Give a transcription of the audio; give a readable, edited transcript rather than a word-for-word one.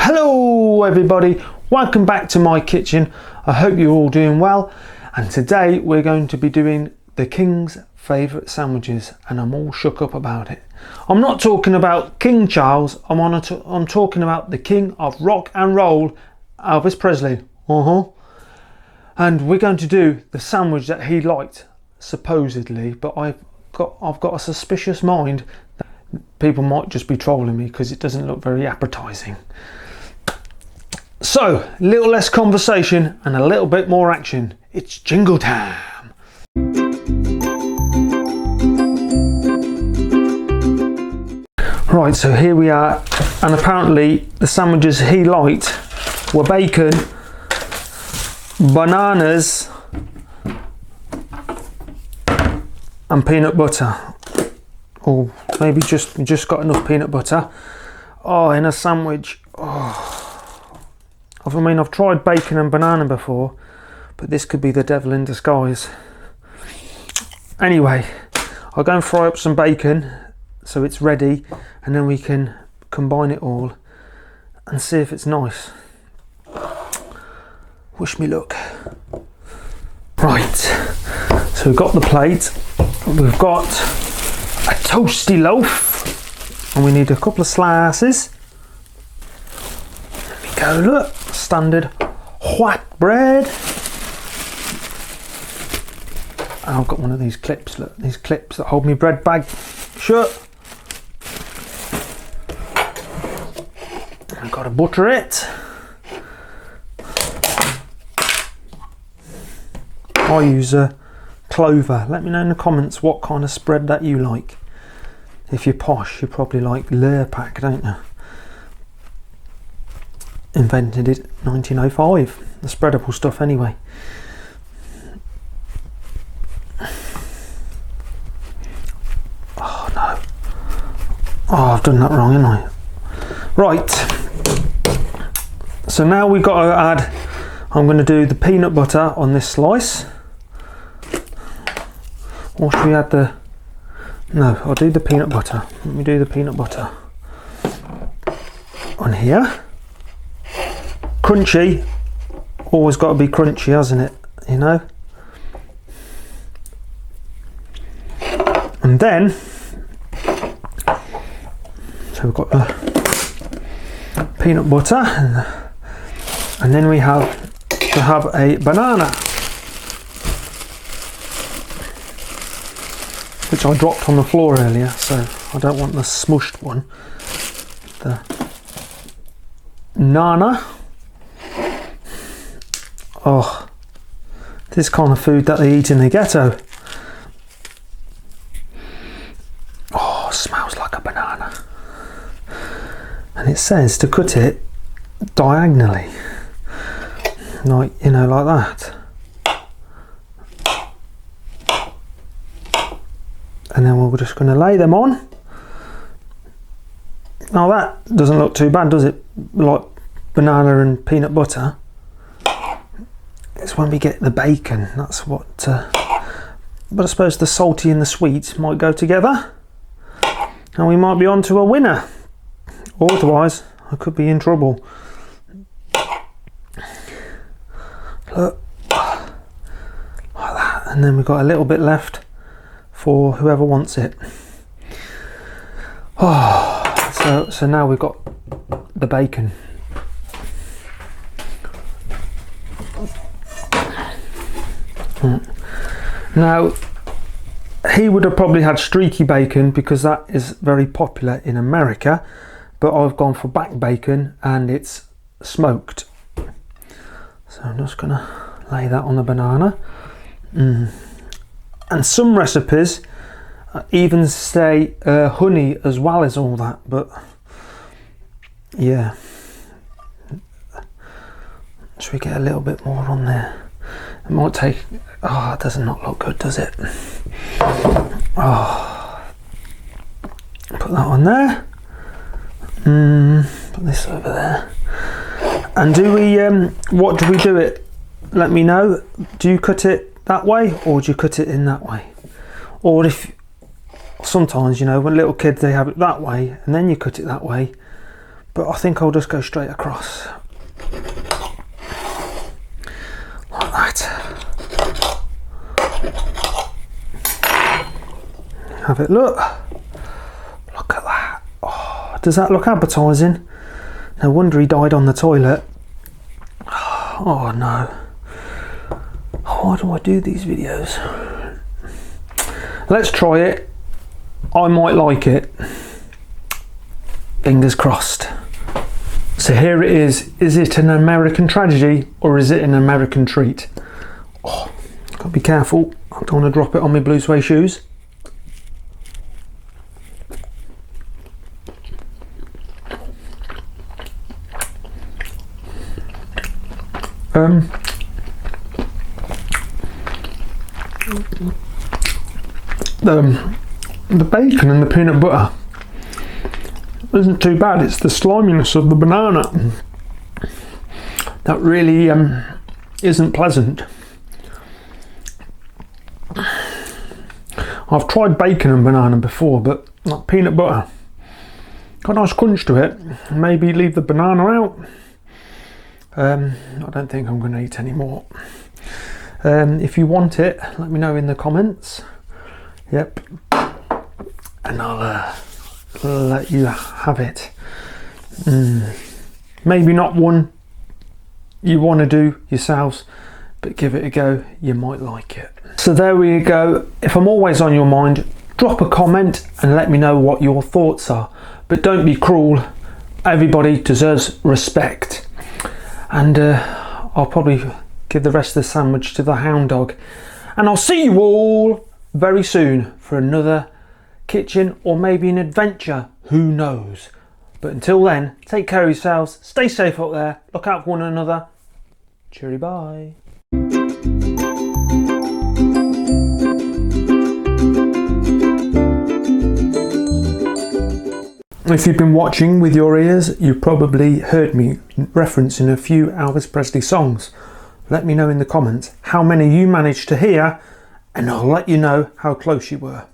Hello everybody, welcome back to my kitchen. I hope you're all doing well, and today we're going to be doing the King's favourite sandwiches, and I'm all shook up about it. I'm not talking about King Charles, I'm talking about the king of rock and roll, Elvis Presley. And we're going to do the sandwich that he liked, supposedly, but I've got a suspicious mind that people might just be trolling me because it doesn't look very appetizing. So, a little less conversation and a little bit more action. It's jingle time. Right, so here we are, and apparently the sandwiches he liked were bacon, bananas and peanut butter. Or maybe just got enough peanut butter. Oh, in a sandwich. Oh. I mean, I've tried bacon and banana before, but this could be the devil in disguise. Anyway, I'll go and fry up some bacon so it's ready, and then we can combine it all and see if it's nice. Wish me luck. Right, so we've got the plate, we've got a toasty loaf, and we need a couple of slices. There we go, look. Standard white bread. And I've got one of these clips, look, these clips that hold my bread bag shut. I've got to butter it. I use a clover. Let me know in the comments what kind of spread that you like. If you're posh, you probably like Lurpak, don't you? Invented it 1905, the spreadable stuff anyway. Oh no, oh, I've done that wrong, haven't I? Right, so now we've got to add, I'm going to do the peanut butter on this slice. Or should we add the, no, I'll do the peanut butter. Let me do the peanut butter on here. Crunchy, always got to be crunchy, hasn't it? You know. And then, so we've got the peanut butter, and then we have to have a banana, which I dropped on the floor earlier, so I don't want the smushed one. The nana. Oh, this kind of food that they eat in the ghetto. Oh, smells like a banana. And it says to cut it diagonally. Like, you know, like that. And then we're just going to lay them on. Now that doesn't look too bad, does it? Like banana and peanut butter. It's when we get the bacon, that's what, but I suppose the salty and the sweet might go together, and we might be on to a winner, or otherwise I could be in trouble. Look, like that, and then we've got a little bit left for whoever wants it. Oh, so now we've got the bacon. Now, he would have probably had streaky bacon because that is very popular in America, but I've gone for back bacon and it's smoked. So I'm just going to lay that on the banana. And some recipes even say honey as well as all that, but yeah. Should we get a little bit more on there? It might take, oh, it does not look good, does it? Oh, put that on there. Put this over there. And do we, what do we do it? Let me know. Do you cut it that way, or do you cut it in that way? Or if, sometimes, you know, when little kids, they have it that way, and then you cut it that way. but I think I'll just go straight across. Like that. Have it look. Look at that. Oh, does that look appetizing? No wonder he died on the toilet. Oh no. Why do I do these videos? Let's try it. I might like it. Fingers crossed. So here it is. Is it an American tragedy or is it an American treat? Oh, gotta be careful. I don't want to drop it on my blue suede shoes. The bacon and the peanut butter isn't too bad. It's the sliminess of the banana that really isn't pleasant. I've tried bacon and banana before, but not peanut butter. Got a nice crunch to it. Maybe leave the banana out. I don't think I'm going to eat any more. If you want it, let me know in the comments. Yep, and I'll let you have it. Maybe not one you want to do yourselves, but give it a go. You might like it. So there we go. If I'm always on your mind, drop a comment and let me know what your thoughts are. But don't be cruel. Everybody deserves respect. And I'll probably give the rest of the sandwich to the hound dog. And I'll see you all very soon for another kitchen or maybe an adventure. Who knows? But until then, take care of yourselves. Stay safe up there. Look out for one another. Cheery bye. If you've been watching with your ears, you've probably heard me referencing a few Elvis Presley songs. Let me know in the comments how many you managed to hear, and I'll let you know how close you were.